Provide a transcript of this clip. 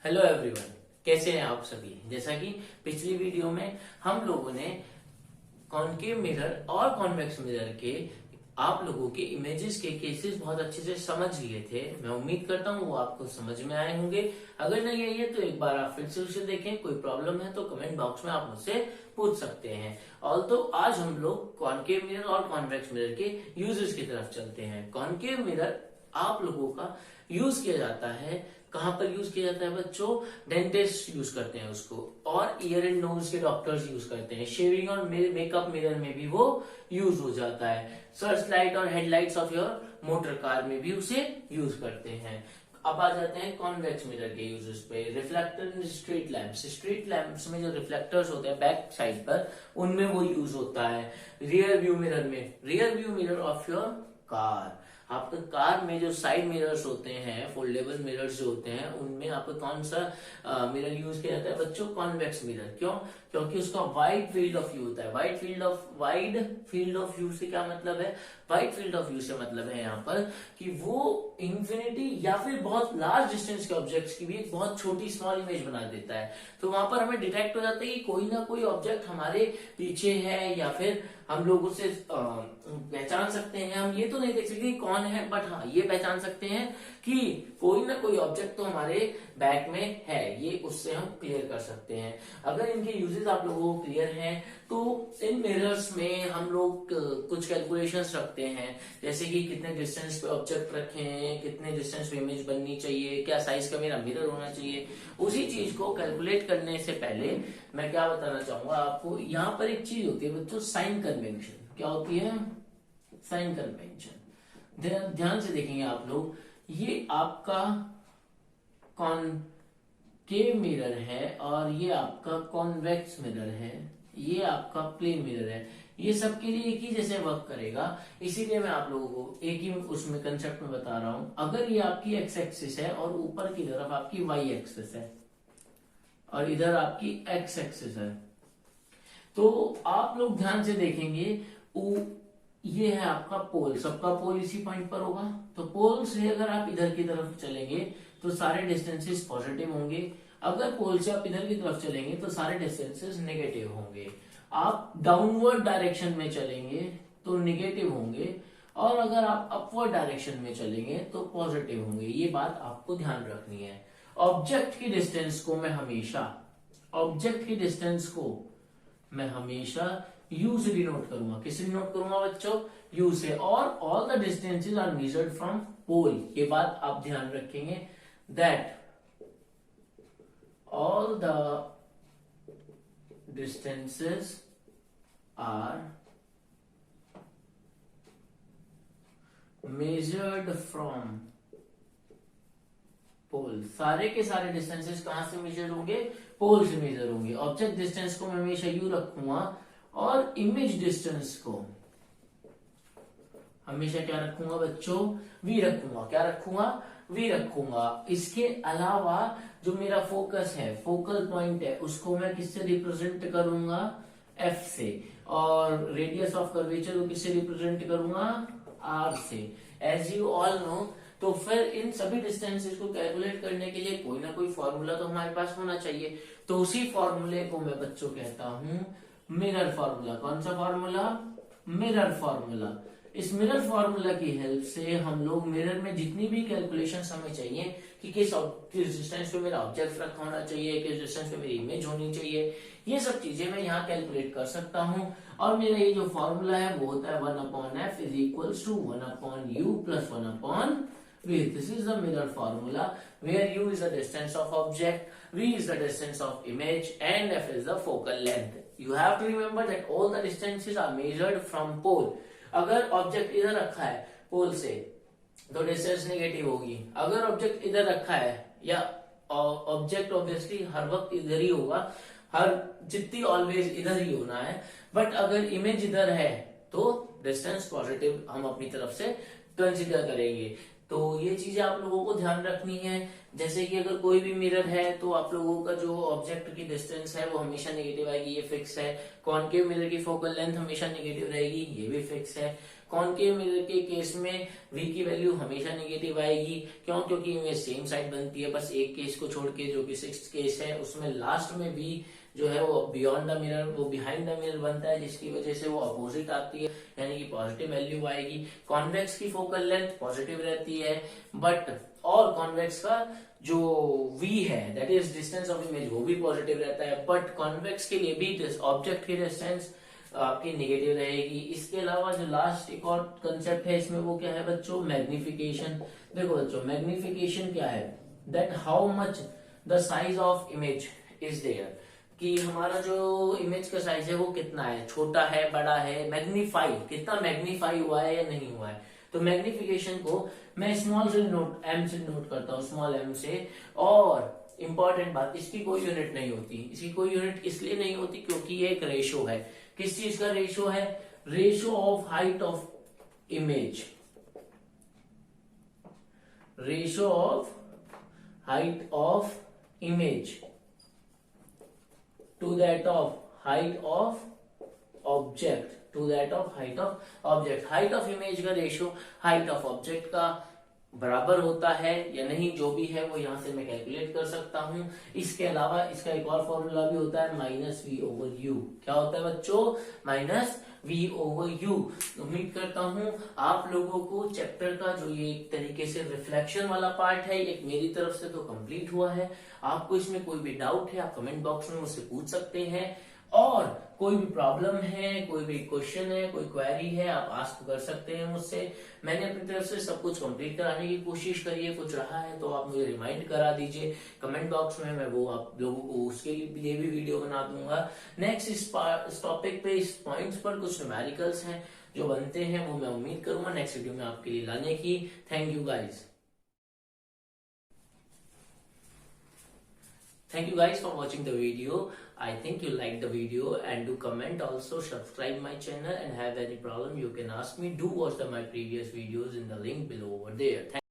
Hello everyone, कैसे हैं आप सभी। जैसा कि पिछली वीडियो में हम लोगों ने कॉनकेव मिरर और कॉन्वेक्स मिरर के आप लोगों के इमेजेस के केसेस बहुत अच्छे से समझ लिए थे। मैं उम्मीद करता हूँ वो आपको समझ में आए होंगे। अगर नहीं आई है तो एक बार आप फिर से उसे देखें। कोई प्रॉब्लम है तो कमेंट बॉक्स में आप मुझसे पूछ सकते हैं। और तो आज हम लोग कॉनकेव मिरर और कॉन्वेक्स मिरर के यूजेस की तरफ चलते हैं। कॉनकेव मिरर आप लोगों का यूज किया जाता है, कहां पर यूज किया जाता है बच्चों? डेंटिस्ट यूज करते हैं उसको, और ईयर एंड नोज के डॉक्टर्स यूज करते हैं। शेविंग और मेकअप मिरर में भी वो यूज हो जाता है। सर्च लाइट और headlights of your motor car में भी उसे यूज करते हैं। अब आ जाते हैं कॉन्वेक्स मिरर के यूजेस पे। रिफ्लेक्टर इन स्ट्रीट लैंप्स, स्ट्रीट लैंप्स में जो रिफ्लेक्टर्स होते हैं बैक साइड पर, उनमें वो यूज होता है। रियर व्यू मिरर में, rear view mirror of your car, आपके कार में जो साइड मिरर्स होते हैं, फोल्डेबल मिरर्स जो होते हैं, उनमें आपको कौन सा मिरर यूज किया जाता है बच्चों? Convex mirror. क्यों? क्योंकि उसका वाइड फील्ड ऑफ व्यू होता है। वाइड फील्ड ऑफ व्यू से क्या मतलब है? वाइड फील्ड ऑफ व्यू से मतलब है यहाँ पर कि वो इंफिनिटी या फिर बहुत लार्ज डिस्टेंस के ऑब्जेक्ट्स की भी एक बहुत छोटी स्मॉल इमेज बना देता है। तो वहां पर हमें डिटेक्ट हो जाता है कि कोई ना कोई ऑब्जेक्ट हमारे पीछे है, या फिर हम लोग उसे पहचान सकते हैं। हम ये तो नहीं देख सकते कौन है, बट हाँ ये पहचान सकते हैं कि कोई ना कोई ऑब्जेक्ट तो हमारे बैक में है। ये उससे हम क्लियर कर सकते हैं। अगर इनके यूजेस आप लोगों को क्लियर हैं तो इन मिरर्स में हम लोग कुछ कैलकुलेशंस रखते हैं, जैसे कि कितने डिस्टेंस पे ऑब्जेक्ट रखें, कितने डिस्टेंस पे इमेज बननी चाहिए, क्या साइज का मेरा मिरर होना चाहिए। उसी चीज को कैलकुलेट करने से पहले मैं क्या बताना चाहूंगा आपको, यहाँ पर एक चीज होती है बच्चों, साइन कन्वेंशन। क्या होती है? Sign convention. ध्यान से देखेंगे आप लोग, ये आपका कॉनकेव मिरर है और ये आपका कॉन्वेक्स मिरर है, ये आपका प्लेन मिरर है। ये सबके लिए एक ही जैसे वर्क करेगा, इसीलिए मैं आप लोगों को एक ही उसमें कंसेप्ट में बता रहा हूं। अगर ये आपकी एक्स एक्सिस है और ऊपर की तरफ आपकी वाई एक्सिस है और इधर आपकी एक्स एक्सिस है, तो आप लोग ध्यान से देखेंगे ये है आपका पोल, सबका पोल इसी पॉइंट पर होगा। तो पोल से अगर आप इधर की तरफ चलेंगे तो सारे डिस्टेंसेस पॉजिटिव होंगे। अगर पोल से आप इधर की तरफ चलेंगे तो सारे डिस्टेंसेस नेगेटिव होंगे। आप डाउनवर्ड डायरेक्शन में चलेंगे तो नेगेटिव होंगे, और अगर आप अपवर्ड डायरेक्शन में चलेंगे तो पॉजिटिव होंगे। ये बात आपको ध्यान रखनी है। ऑब्जेक्ट की डिस्टेंस को मैं हमेशा यू से डिनोट करूंगा। किससे डिनोट करूंगा बच्चों? यू से। और all the distances are measured from pole. ये बात आप ध्यान रखेंगे, that all the distances are measured from pole. सारे के सारे डिस्टेंसेस कहां से मेजर होंगे? पोल से मेजर होंगे। ऑब्जेक्ट डिस्टेंस को मैं हमेशा यू रखूंगा और इमेज डिस्टेंस को हमेशा क्या रखूंगा बच्चों? वी रखूंगा। क्या रखूंगा? वी रखूंगा। इसके अलावा जो मेरा फोकस है, फोकल पॉइंट है, उसको मैं किससे रिप्रेजेंट करूंगा? एफ से। और रेडियस ऑफ कर्वेचर को किससे रिप्रेजेंट करूंगा? आर से। एज यू ऑल नो, तो फिर इन सभी डिस्टेंसेस को कैलकुलेट करने के लिए कोई ना कोई फॉर्मूला तो हमारे पास होना चाहिए। तो उसी फॉर्मूले को मैं बच्चों कहता हूं मिरर फॉर्मूला। कौन सा फॉर्मूला? Mirror formula. इस मिरर फॉर्मूला की हेल्प से हम लोग मिरर में जितनी भी कैलकुलेशंस हमें चाहिए कि किस डिस्टेंस पे मेरा ऑब्जेक्ट रखा होना चाहिए, किस डिस्टेंस पे मेरी इमेज होनी चाहिए, ये सब चीजें मैं यहाँ कैलकुलेट कर सकता हूँ। और मेरा ये जो फॉर्मूला है वो होता है 1/f is equals to 1/u plus 1/v। This is the mirror formula where u is the distance of object, v is the distance of image, and f is the focal length. You have to remember that all the distances are measured from pole. अगर object इधर रखा है पोल से तो distance negative होगी। अगर object इधर रखा है, या ऑब्जेक्ट ऑब्वियसली हर वक्त इधर ही होगा, हर जितनी ऑलवेज इधर ही होना है, बट अगर इमेज इधर है तो डिस्टेंस पॉजिटिव हम अपनी तरफ से कंसिडर करेंगे। तो ये चीजें आप लोगों को ध्यान रखनी है। जैसे कि अगर कोई भी मिरर है तो आप लोगों का जो ऑब्जेक्ट की डिस्टेंस है वो हमेशा नेगेटिव आएगी, ये फिक्स है। कॉनकेव मिरर की फोकल लेंथ हमेशा नेगेटिव रहेगी, ये भी फिक्स है। कॉनकेव मिरर के केस में v की वैल्यू हमेशा नेगेटिव आएगी। क्यों? क्योंकि इमेज सेम साइड बनती है, बस एक केस को छोड़ के, जो कि सिक्स्थ केस है, उसमें लास्ट में v जो है वो बियॉन्ड द मिरर, वो बिहाइंड द मिरर बनता है, जिसकी वजह से वो अपोजिट आती है, यानी कि पॉजिटिव वैल्यू आएगी। कॉन्वेक्स की फोकल लेंथ पॉजिटिव रहती है, बट और कॉन्वेक्स का जो v है, that is distance of image, वो भी पॉजिटिव रहता है, बट कॉन्वेक्स के लिए भी ऑब्जेक्ट की डिस्टेंस आपकी नेगेटिव रहेगी। इसके अलावा जो लास्ट एक और कंसेप्ट है इसमें, वो क्या है बच्चों? मैग्निफिकेशन। देखो बच्चों, मैग्निफिकेशन क्या है? That how much the size of image is there, कि हमारा जो इमेज का साइज है वो कितना है, छोटा है, बड़ा है, मैग्नीफाई, कितना मैग्नीफाई हुआ है या नहीं हुआ है। तो मैग्निफिकेशन को मैं स्मॉल से नोट, एम से नोट करता हूँ, स्मॉल एम से। और इंपॉर्टेंट बात, इसकी कोई यूनिट नहीं होती। इसकी कोई यूनिट इसलिए नहीं होती क्योंकि ये एक रेशो है। किस चीज का रेशो है? Ratio of height of image, ratio of height of image to that of height of object, to that of height of object। height of image का रेशियो height of object का बराबर होता है या नहीं, जो भी है वो यहां से मैं कैलकुलेट कर सकता हूं। इसके अलावा इसका एक और फॉर्मूला भी होता है, माइनस वी ओवर यू। क्या होता है बच्चों? Minus v over u. उम्मीद करता हूं आप लोगों को चैप्टर का जो ये एक तरीके से रिफ्लेक्शन वाला पार्ट है, एक मेरी तरफ से तो कंप्लीट हुआ है। आपको इसमें कोई भी डाउट है, आप कमेंट बॉक्स में मुझसे पूछ सकते हैं, और कोई भी प्रॉब्लम है, कोई भी क्वेश्चन है, कोई क्वेरी है, आप आस्क कर सकते हैं मुझसे। मैंने अपनी तरफ से सब कुछ कंप्लीट कराने की कोशिश करी है, कुछ रहा है तो आप मुझे रिमाइंड करा दीजिए कमेंट बॉक्स में, मैं वो आप लोगों को उसके लिए भी वीडियो बना दूंगा। नेक्स्ट इस टॉपिक पे, इस पॉइंट्स पर कुछ न्यूमेरिकल्स हैं जो बनते हैं, वो मैं उम्मीद करूंगा नेक्स्ट वीडियो में आपके लिए लाने की। Thank you guys. Thank you guys for watching the video. I think you liked the video, and do comment also, subscribe my channel, and have any problem you can ask me. Do watch my previous videos in the link below over there.